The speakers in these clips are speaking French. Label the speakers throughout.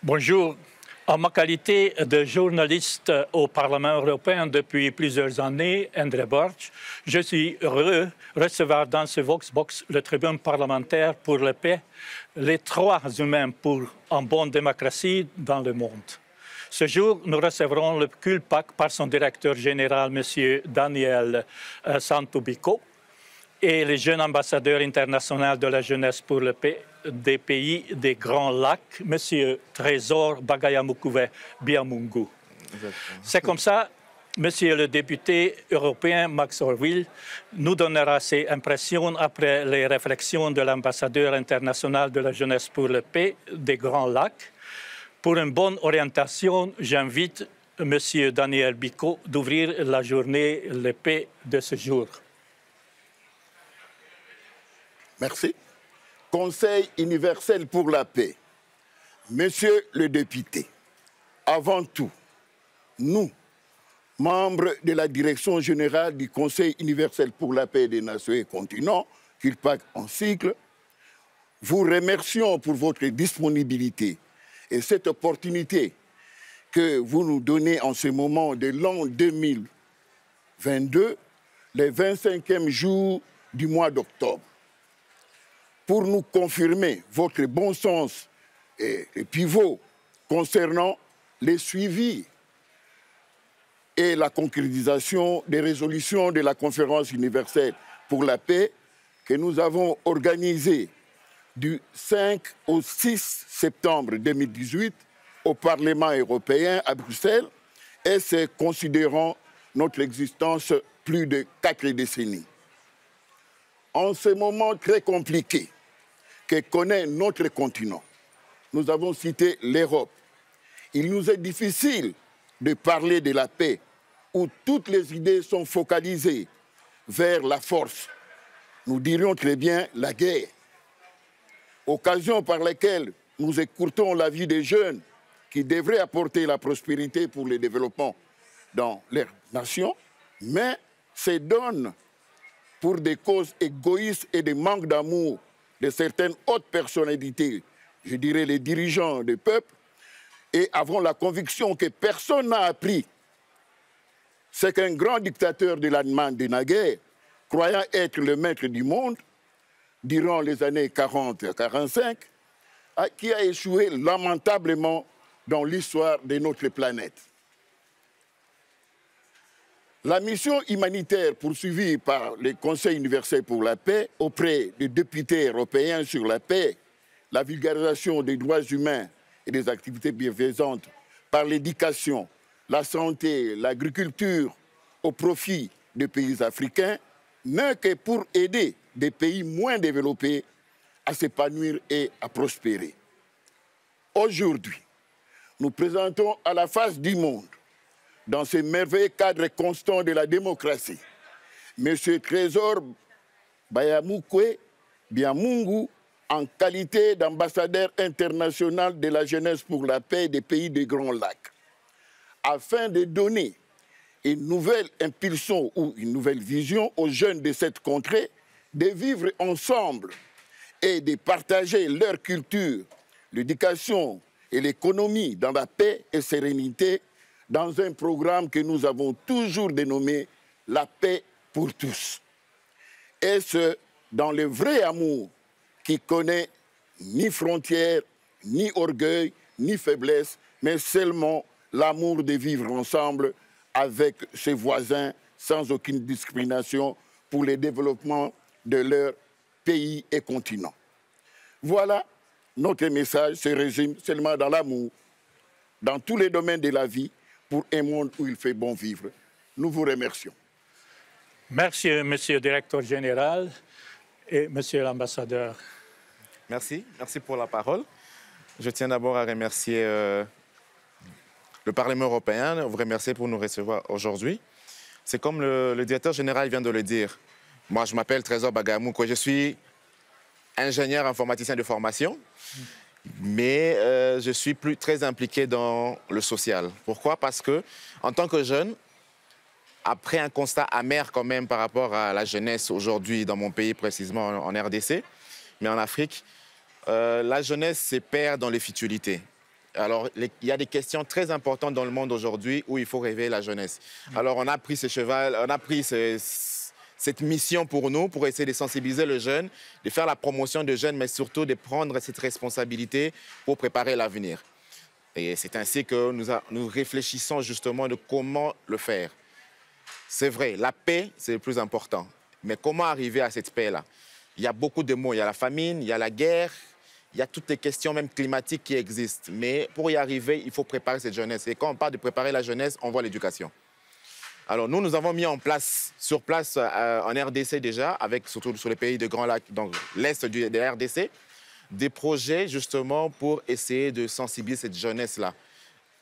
Speaker 1: Bonjour. En ma qualité de journaliste au Parlement européen depuis plusieurs années, André Borch, je suis heureux de recevoir dans ce Voxbox le tribune parlementaire pour la paix, les droits humains pour une bonne démocratie dans le monde. Ce jour, nous recevrons le CULPAC par son directeur général, M. Daniel Santubico, et le jeune ambassadeur international de la jeunesse pour la paix des pays des Grands Lacs, M. Trésor Bagayamukouve Biamungu. C'est comme ça, Monsieur le député européen Max Orville nous donnera ses impressions après les réflexions de l'ambassadeur international de la jeunesse pour la paix des Grands Lacs. Pour une bonne orientation, j'invite M. Daniel Bico d'ouvrir la journée de paix de ce jour.
Speaker 2: Merci. Conseil universel pour la paix. Monsieur le député, avant tout, nous, membres de la direction générale du Conseil universel pour la paix des nations et continents, CULPAC en cycle, vous remercions pour votre disponibilité et cette opportunité que vous nous donnez en ce moment de l'an 2022, les 25e jours du mois d'octobre, pour nous confirmer votre bon sens et pivot concernant les suivis et la concrétisation des résolutions de la Conférence universelle pour la paix que nous avons organisée du 5 au 6 septembre 2018 au Parlement européen à Bruxelles, et c'est considérant notre existence plus de 4 décennies. En ce moment très compliqué que connaît notre continent, nous avons cité l'Europe. Il nous est difficile de parler de la paix où toutes les idées sont focalisées vers la force. Nous dirions très bien la guerre. Occasion par laquelle nous écourtons la vie des jeunes qui devraient apporter la prospérité pour le développement dans leur nation, mais se donnent pour des causes égoïstes et des manques d'amour de certaines hautes personnalités, je dirais les dirigeants des peuples, et avons la conviction que personne n'a appris ce qu'un grand dictateur de l'Allemagne de naguère, croyant être le maître du monde, durant les années 40 à 45, qui a échoué lamentablement dans l'histoire de notre planète. La mission humanitaire poursuivie par le Conseil universel pour la paix auprès des députés européens sur la paix, la vulgarisation des droits humains et des activités bienfaisantes par l'éducation, la santé, l'agriculture au profit des pays africains n'est que pour aider des pays moins développés à s'épanouir et à prospérer. Aujourd'hui, nous présentons à la face du monde, dans ce merveilleux cadre constant de la démocratie, M. Trésor Bayamukouve Biamungu, en qualité d'ambassadeur international de la jeunesse pour la paix des pays des Grands Lacs, afin de donner une nouvelle impulsion ou une nouvelle vision aux jeunes de cette contrée de vivre ensemble et de partager leur culture, l'éducation et l'économie dans la paix et sérénité dans un programme que nous avons toujours dénommé la paix pour tous. Et ce, dans le vrai amour qui connaît ni frontières, ni orgueil, ni faiblesse, mais seulement l'amour de vivre ensemble avec ses voisins sans aucune discrimination pour le développement de leur pays et continent. Voilà, notre message se résume seulement dans l'amour, dans tous les domaines de la vie, pour un monde où il fait bon vivre. Nous vous remercions.
Speaker 1: Merci, Monsieur le directeur général et Monsieur l'ambassadeur.
Speaker 3: Merci pour la parole. Je tiens d'abord à remercier le Parlement européen, vous remercier pour nous recevoir aujourd'hui. C'est comme le directeur général vient de le dire. Moi, je m'appelle Trésor Bagayamukouve, je suis ingénieur informaticien de formation, mais je suis très impliqué dans le social. Pourquoi? Parce que, en tant que jeune, après un constat amer quand même par rapport à la jeunesse aujourd'hui dans mon pays, précisément en RDC, mais en Afrique, la jeunesse se perd dans les futilités. Alors, il y a des questions très importantes dans le monde aujourd'hui où il faut réveiller la jeunesse. Alors, on a pris cette mission pour nous, pour essayer de sensibiliser le jeune, de faire la promotion de jeunes, mais surtout de prendre cette responsabilité pour préparer l'avenir. Et c'est ainsi que nous réfléchissons justement de comment le faire. C'est vrai, la paix, c'est le plus important. Mais comment arriver à cette paix-là? Il y a beaucoup de mots. Il y a la famine, il y a la guerre, il y a toutes les questions même climatiques qui existent. Mais pour y arriver, il faut préparer cette jeunesse. Et quand on parle de préparer la jeunesse, on voit l'éducation. Alors nous avons mis en place, sur place en RDC déjà, surtout sur les pays de Grand Lac, donc l'Est de la RDC, des projets justement pour essayer de sensibiliser cette jeunesse-là.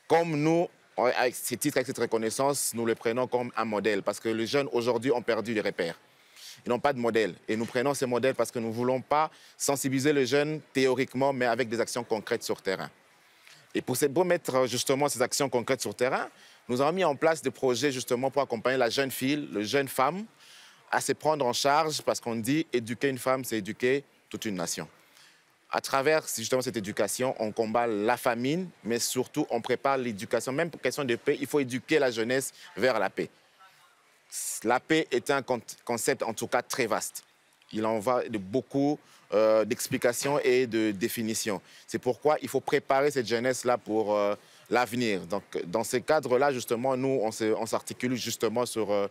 Speaker 3: Comme nous, avec ces titres, avec cette reconnaissance, nous les prenons comme un modèle parce que les jeunes aujourd'hui ont perdu les repères. Ils n'ont pas de modèle. Et nous prenons ces modèles parce que nous ne voulons pas sensibiliser les jeunes théoriquement, mais avec des actions concrètes sur terrain. Et pour mettre justement ces actions concrètes sur terrain, nous avons mis en place des projets justement pour accompagner la jeune fille, la jeune femme, à se prendre en charge parce qu'on dit éduquer une femme, c'est éduquer toute une nation. À travers justement cette éducation, on combat la famine, mais surtout on prépare l'éducation. Même pour question de paix, il faut éduquer la jeunesse vers la paix. La paix est un concept en tout cas très vaste. Il en va de beaucoup d'explications et de définitions. C'est pourquoi il faut préparer cette jeunesse-là pour l'avenir. Donc, dans ce cadre-là, justement, nous, on s'articule justement sur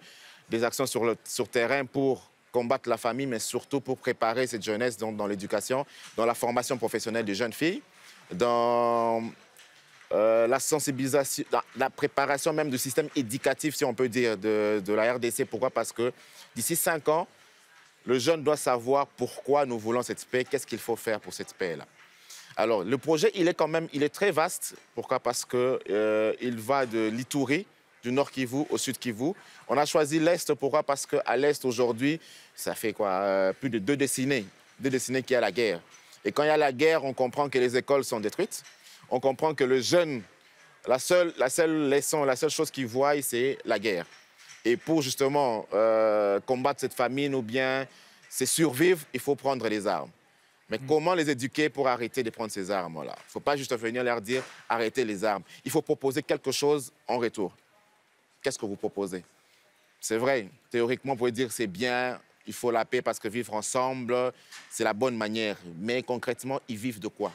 Speaker 3: des actions sur terrain pour combattre la famine, mais surtout pour préparer cette jeunesse dans l'éducation, dans la formation professionnelle des jeunes filles, dans la sensibilisation, la préparation même du système éducatif, si on peut dire, de la RDC. Pourquoi? Parce que d'ici 5 ans, le jeune doit savoir pourquoi nous voulons cette paix, qu'est-ce qu'il faut faire pour cette paix-là. Alors, le projet, il est très vaste. Pourquoi? Parce qu'il va de l'Ituri, du Nord Kivu au Sud Kivu. On a choisi l'Est. Pourquoi? Parce qu'à l'Est, aujourd'hui, ça fait quoi, plus de 2 décennies qu'il y a la guerre. Et quand il y a la guerre, on comprend que les écoles sont détruites. On comprend que le jeune, la seule chose qu'il voit, c'est la guerre. Et pour justement combattre cette famine ou bien survivre, il faut prendre les armes. Mais comment les éduquer pour arrêter de prendre ces armes-là? Il ne faut pas juste venir leur dire arrêtez les armes. Il faut proposer quelque chose en retour. Qu'est-ce que vous proposez? C'est vrai, théoriquement, vous pouvez dire c'est bien, il faut la paix parce que vivre ensemble, c'est la bonne manière. Mais concrètement, ils vivent de quoi?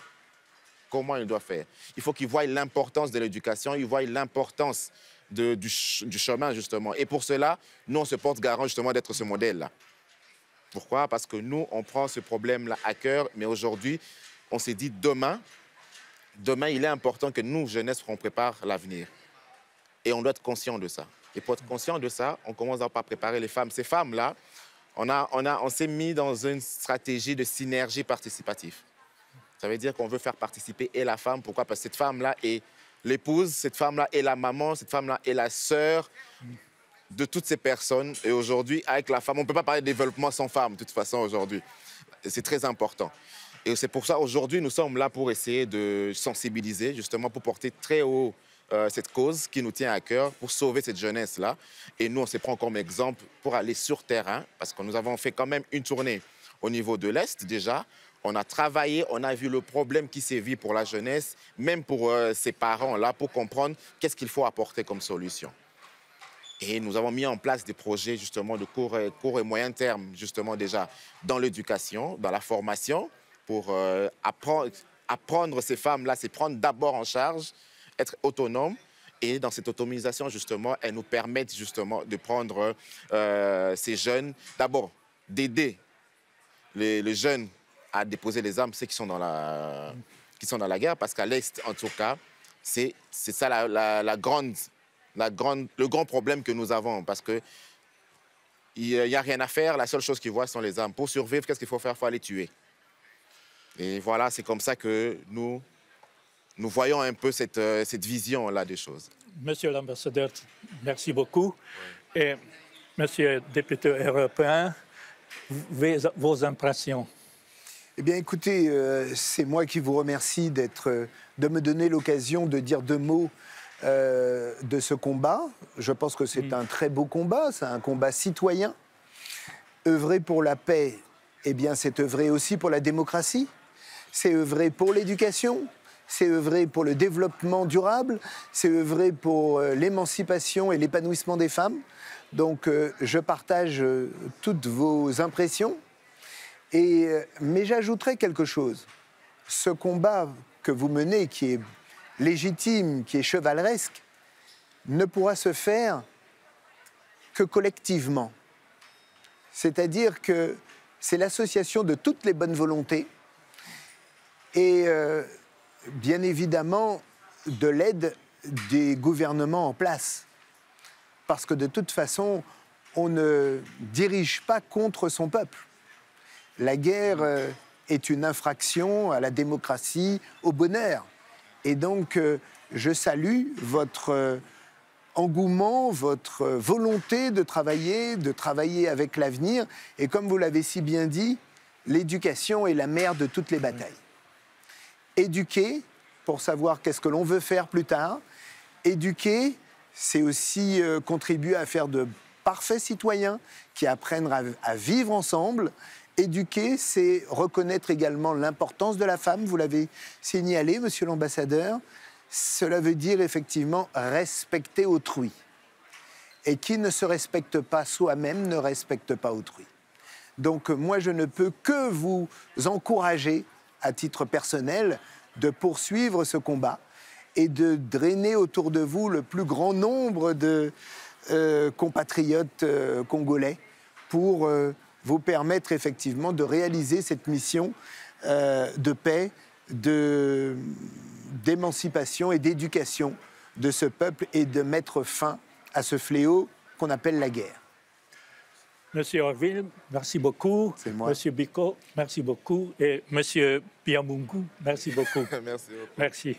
Speaker 3: Comment ils doivent faire? Il faut qu'ils voient l'importance de l'éducation, ils voient l'importance du chemin, justement. Et pour cela, nous, on se porte garant, justement, d'être ce modèle-là. Pourquoi? Parce que nous, on prend ce problème-là à cœur, mais aujourd'hui, on s'est dit demain, il est important que nous, jeunesse, on prépare l'avenir. Et on doit être conscient de ça. Et pour être conscient de ça, on commence par préparer les femmes. Ces femmes-là, on s'est mis dans une stratégie de synergie participative. Ça veut dire qu'on veut faire participer et la femme. Pourquoi? Parce que cette femme-là est l'épouse, cette femme-là est la maman, cette femme-là est la sœur de toutes ces personnes. Et aujourd'hui, avec la femme, on ne peut pas parler de développement sans femme, de toute façon, aujourd'hui. C'est très important. Et c'est pour ça, aujourd'hui, nous sommes là pour essayer de sensibiliser, justement, pour porter très haut cette cause qui nous tient à cœur, pour sauver cette jeunesse-là. Et nous, on se prend comme exemple pour aller sur terrain, parce que nous avons fait quand même une tournée au niveau de l'Est, déjà. On a travaillé, on a vu le problème qui sévit pour la jeunesse, même pour ses parents-là, pour comprendre qu'est-ce qu'il faut apporter comme solution. Et nous avons mis en place des projets justement de court et moyen terme, justement déjà dans l'éducation, dans la formation, pour apprendre ces femmes-là, c'est prendre d'abord en charge, être autonome. Et dans cette autonomisation, justement, elles nous permettent justement de prendre ces jeunes, d'abord d'aider les jeunes à déposer les armes, ceux qui sont dans la guerre, parce qu'à l'Est, en tout cas, c'est ça le grand problème que nous avons, parce qu'il n'y a rien à faire, la seule chose qu'ils voient sont les armes. Pour survivre, qu'est-ce qu'il faut faire? Il faut aller tuer. Et voilà, c'est comme ça que nous voyons un peu cette vision-là des choses.
Speaker 1: Monsieur l'ambassadeur, merci beaucoup. Et monsieur le député européen, vos impressions?
Speaker 4: Eh bien, écoutez, c'est moi qui vous remercie de me donner l'occasion de dire 2 mots de ce combat. Je pense que c'est un très beau combat, c'est un combat citoyen. Œuvrer pour la paix, eh bien, c'est œuvrer aussi pour la démocratie. C'est œuvrer pour l'éducation. c'est œuvrer pour le développement durable, c'est œuvrer pour l'émancipation et l'épanouissement des femmes. Donc je partage toutes vos impressions, mais j'ajouterai quelque chose. Ce combat que vous menez, qui est légitime, qui est chevaleresque, ne pourra se faire que collectivement. C'est-à-dire que c'est l'association de toutes les bonnes volontés et bien évidemment de l'aide des gouvernements en place. Parce que de toute façon, on ne dirige pas contre son peuple. La guerre est une infraction à la démocratie, au bonheur. Et donc, je salue votre engouement, votre volonté de travailler avec l'avenir. Et comme vous l'avez si bien dit, l'éducation est la mère de toutes les batailles. Éduquer pour savoir qu'est-ce que l'on veut faire plus tard. Éduquer, c'est aussi contribuer à faire de parfaits citoyens qui apprennent à vivre ensemble. Éduquer, c'est reconnaître également l'importance de la femme. Vous l'avez signalé, monsieur l'ambassadeur. Cela veut dire effectivement respecter autrui. Et qui ne se respecte pas soi-même ne respecte pas autrui. Donc moi, je ne peux que vous encourager, à titre personnel, de poursuivre ce combat et de drainer autour de vous le plus grand nombre de compatriotes congolais pour vous permettre effectivement de réaliser cette mission de paix, d'émancipation et d'éducation de ce peuple et de mettre fin à ce fléau qu'on appelle la guerre.
Speaker 1: Monsieur Orville, merci beaucoup.
Speaker 4: C'est moi.
Speaker 1: Monsieur Biko, merci beaucoup. Et Monsieur Biamungu, merci beaucoup.
Speaker 3: Merci beaucoup.
Speaker 1: Merci.